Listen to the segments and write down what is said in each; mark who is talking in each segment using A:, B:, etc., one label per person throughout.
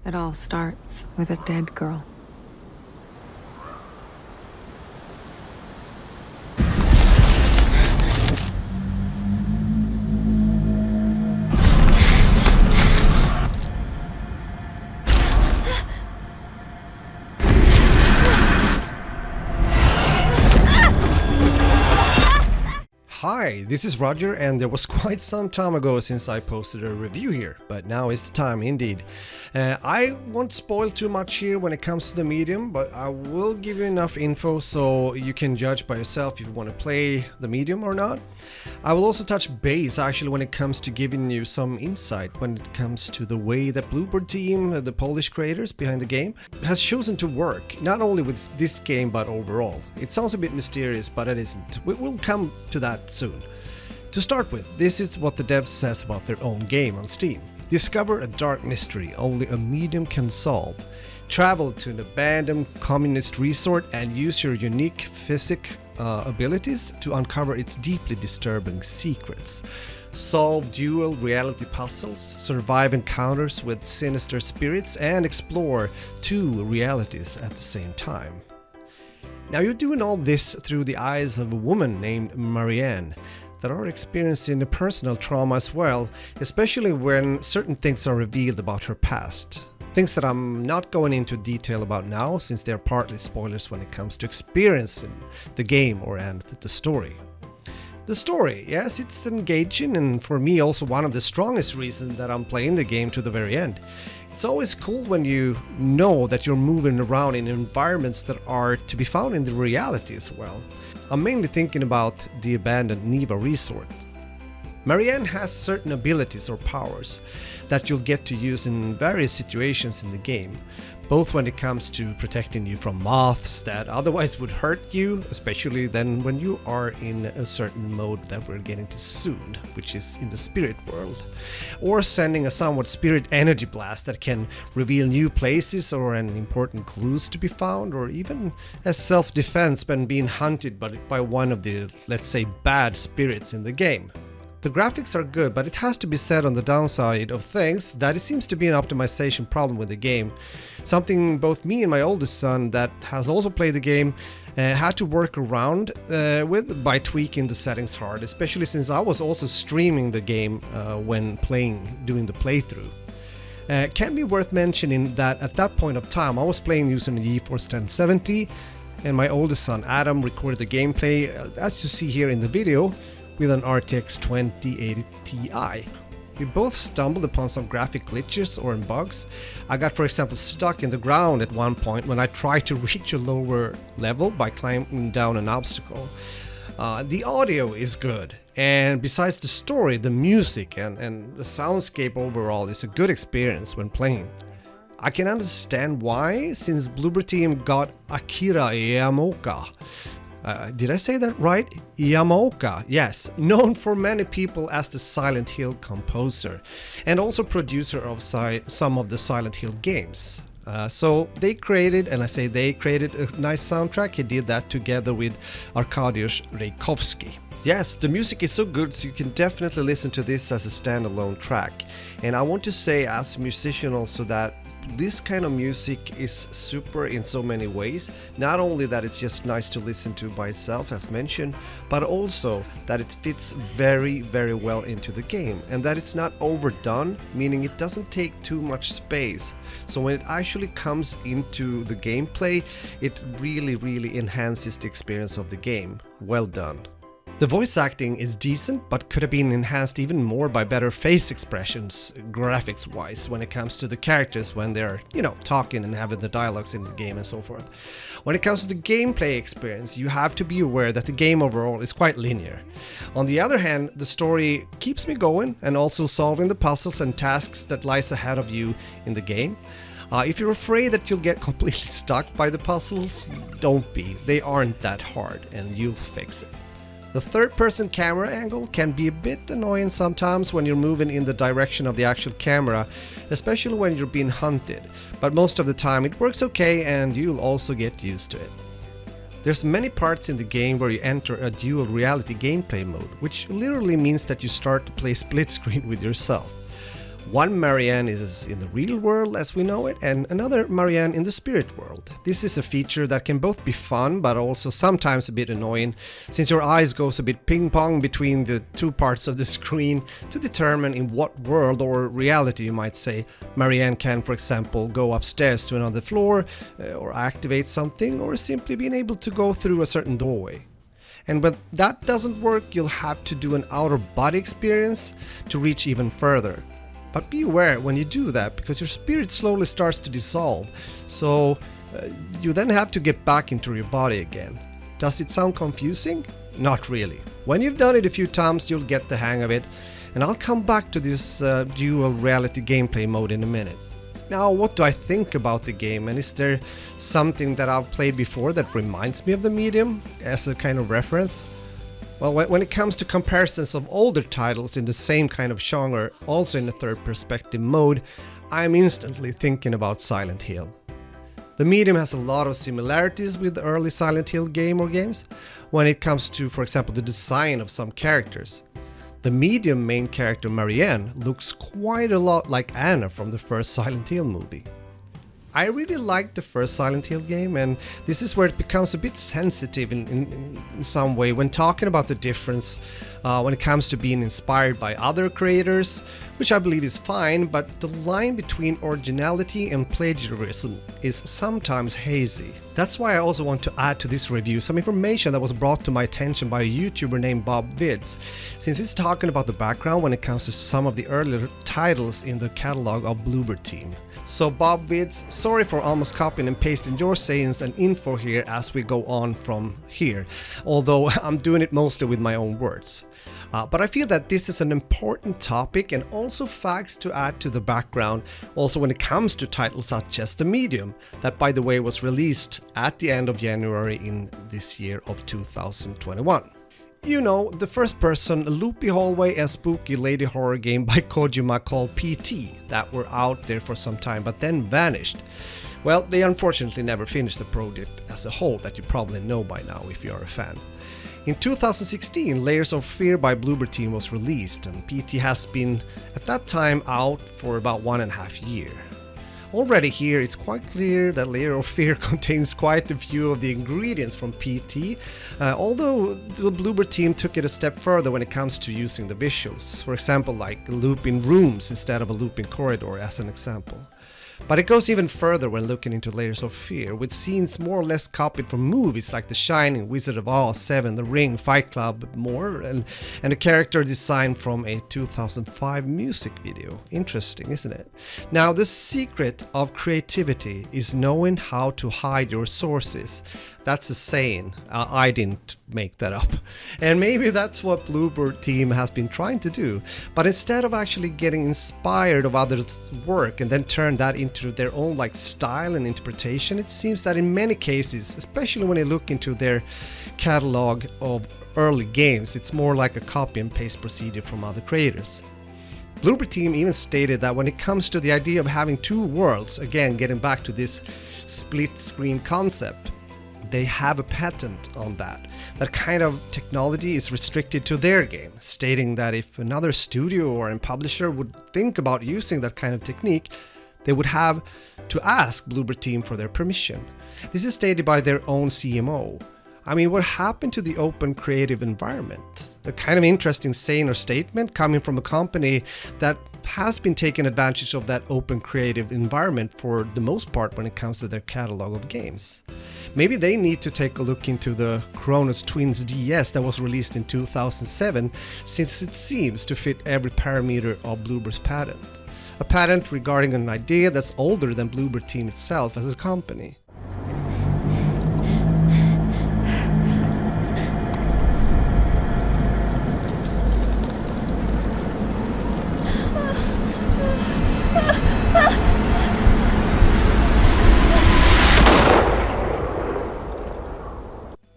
A: It all starts with a dead girl.
B: Hi, this is Roger, and there was quite some time ago since I posted a review here, but now is the time indeed. I won't spoil too much here when it comes to the medium, but I will give you enough info so you can judge by yourself if you want to play the medium or not. I will also touch base actually when it comes to giving you some insight when it comes to the way that Bloober Team, the Polish creators behind the game, has chosen to work, not only with this game but overall. It sounds a bit mysterious, but it isn't. We'll come to that soon. To start with, this is what the dev says about their own game on Steam. Discover a dark mystery only a medium can solve. Travel to an abandoned communist resort and use your unique physic abilities to uncover its deeply disturbing secrets. Solve dual reality puzzles, survive encounters with sinister spirits, and explore two realities at the same time. Now you're doing all this through the eyes of a woman named Marianne that are experiencing a personal trauma as well, especially when certain things are revealed about her past. Things that I'm not going into detail about now, since they're partly spoilers when it comes to experiencing the game and the story. The story, yes, it's engaging, and for me also one of the strongest reasons that I'm playing the game to the very end. It's always cool when you know that you're moving around in environments that are to be found in the reality as well. I'm mainly thinking about the abandoned Niva resort. Marianne has certain abilities or powers that you'll get to use in various situations in the game, both when it comes to protecting you from moths that otherwise would hurt you, especially then when you are in a certain mode that we're getting to soon, which is in the spirit world, or sending a somewhat spirit energy blast that can reveal new places or an important clues to be found, or even as self-defense when being hunted by one of the, let's say, bad spirits in the game. The graphics are good, but it has to be said on the downside of things that it seems to be an optimization problem with the game. Something both me and my oldest son, that has also played the game, had to work around with by tweaking the settings hard, especially since I was also streaming the game when doing the playthrough. Can be worth mentioning that at that point of time I was playing using the GeForce 1070, and my oldest son Adam recorded the gameplay, as you see here in the video, with an RTX 2080 Ti. We both stumbled upon some graphic glitches or bugs. I got, for example, stuck in the ground at one point when I tried to reach a lower level by climbing down an obstacle. The audio is good, and besides the story, the music and the soundscape overall is a good experience when playing. I can understand why, since Bloober Team got Akira Yamaoka. Did I say that right? Yamaoka, yes, known for many people as the Silent Hill composer and also producer of some of the Silent Hill games. So they created, and I say they created, a nice soundtrack. He did that together with Arkadiusz Rejkowski. Yes, the music is so good, so you can definitely listen to this as a standalone track. And I want to say as a musician also that this kind of music is super in so many ways. Not only that it's just nice to listen to by itself as mentioned, but also that it fits very well into the game, and that it's not overdone, meaning it doesn't take too much space. So when it actually comes into the gameplay, it really enhances the experience of the game. Well done. The voice acting is decent, but could have been enhanced even more by better face expressions, graphics wise, when it comes to the characters when they're, talking and having the dialogues in the game and so forth. When it comes to the gameplay experience, you have to be aware that the game overall is quite linear. On the other hand, the story keeps me going and also solving the puzzles and tasks that lies ahead of you in the game. If you're afraid that you'll get completely stuck by the puzzles, don't be. They aren't that hard and you'll fix it. The third-person camera angle can be a bit annoying sometimes when you're moving in the direction of the actual camera, especially when you're being hunted, but most of the time it works okay and you'll also get used to it. There's many parts in the game where you enter a dual reality gameplay mode, which literally means that you start to play split screen with yourself. One Marianne is in the real world as we know it, and another Marianne in the spirit world. This is a feature that can both be fun but also sometimes a bit annoying, since your eyes goes a bit ping pong between the two parts of the screen to determine in what world or reality you might say Marianne can, for example, go upstairs to another floor or activate something, or simply being able to go through a certain doorway. And when that doesn't work, you'll have to do an outer body experience to reach even further. But be aware when you do that, because your spirit slowly starts to dissolve, so you then have to get back into your body again. Does it sound confusing? Not really. When you've done it a few times, you'll get the hang of it, and I'll come back to this dual reality gameplay mode in a minute. Now, what do I think about the game, and is there something that I've played before that reminds me of the medium as a kind of reference? Well, when it comes to comparisons of older titles in the same kind of genre, also in the third perspective mode, I'm instantly thinking about Silent Hill. The medium has a lot of similarities with the early Silent Hill game or games, when it comes to, for example, the design of some characters. The medium main character Marianne looks quite a lot like Anna from the first Silent Hill movie. I really liked the first Silent Hill game, and this is where it becomes a bit sensitive in some way when talking about the difference when it comes to being inspired by other creators, which I believe is fine, but the line between originality and plagiarism is sometimes hazy. That's why I also want to add to this review some information that was brought to my attention by a YouTuber named Bob Vids, since he's talking about the background when it comes to some of the earlier titles in the catalog of Bloober Team. So Bob Vids, sorry for almost copying and pasting your sayings and info here as we go on from here, although I'm doing it mostly with my own words. But I feel that this is an important topic and also facts to add to the background, also when it comes to titles such as The Medium, that by the way was released at the end of January in this year of 2021. You know, the first person loopy hallway and spooky lady horror game by Kojima called PT that were out there for some time but then vanished. Well, they unfortunately never finished the project as a whole, that you probably know by now if you are a fan. In 2016, Layers of Fear by Bloober Team was released, and PT has been at that time out for about 1.5 years. Already here, it's quite clear that Layer of Fear contains quite a few of the ingredients from PT, although the Bloober Team took it a step further when it comes to using the visuals, for example like looping rooms instead of a looping corridor as an example. But it goes even further when looking into Layers of Fear, with scenes more or less copied from movies like The Shining, Wizard of Oz, Seven, The Ring, Fight Club, more, and a character design from a 2005 music video. Interesting, isn't it? Now, the secret of creativity is knowing how to hide your sources. That's a saying, I didn't make that up. And maybe that's what Bloober Team has been trying to do, but instead of actually getting inspired of others' work and then turn that into their own style and interpretation, it seems that in many cases, especially when you look into their catalog of early games, it's more like a copy and paste procedure from other creators. Bloober Team even stated that when it comes to the idea of having two worlds, again getting back to this split screen concept, they have a patent on that. That kind of technology is restricted to their game, stating that if another studio or a publisher would think about using that kind of technique, they would have to ask Bloober Team for their permission. This is stated by their own CMO. I mean, what happened to the open creative environment? A kind of interesting saying or statement coming from a company that has been taking advantage of that open creative environment for the most part when it comes to their catalog of games. Maybe they need to take a look into the Chronos Twins DS that was released in 2007, since it seems to fit every parameter of Bloober's patent. A patent regarding an idea that's older than Bloober Team itself as a company.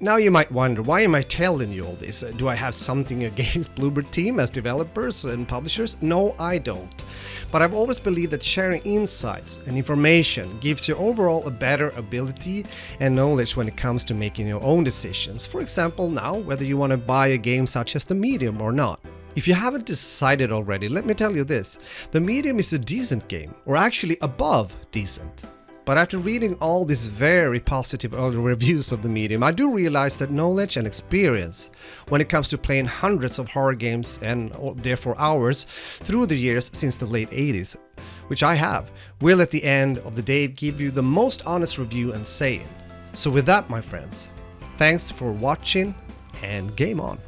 B: Now you might wonder, why am I telling you all this? Do I have something against Bloober Team as developers and publishers? No, I don't. But I've always believed that sharing insights and information gives you overall a better ability and knowledge when it comes to making your own decisions. For example, now, whether you want to buy a game such as The Medium or not. If you haven't decided already, let me tell you this. The Medium is a decent game, or actually above decent. But after reading all these very positive early reviews of the Medium, I do realize that knowledge and experience when it comes to playing hundreds of horror games and therefore hours through the years since the late 80s, which I have, will at the end of the day give you the most honest review and say-in. So with that, my friends, thanks for watching and game on.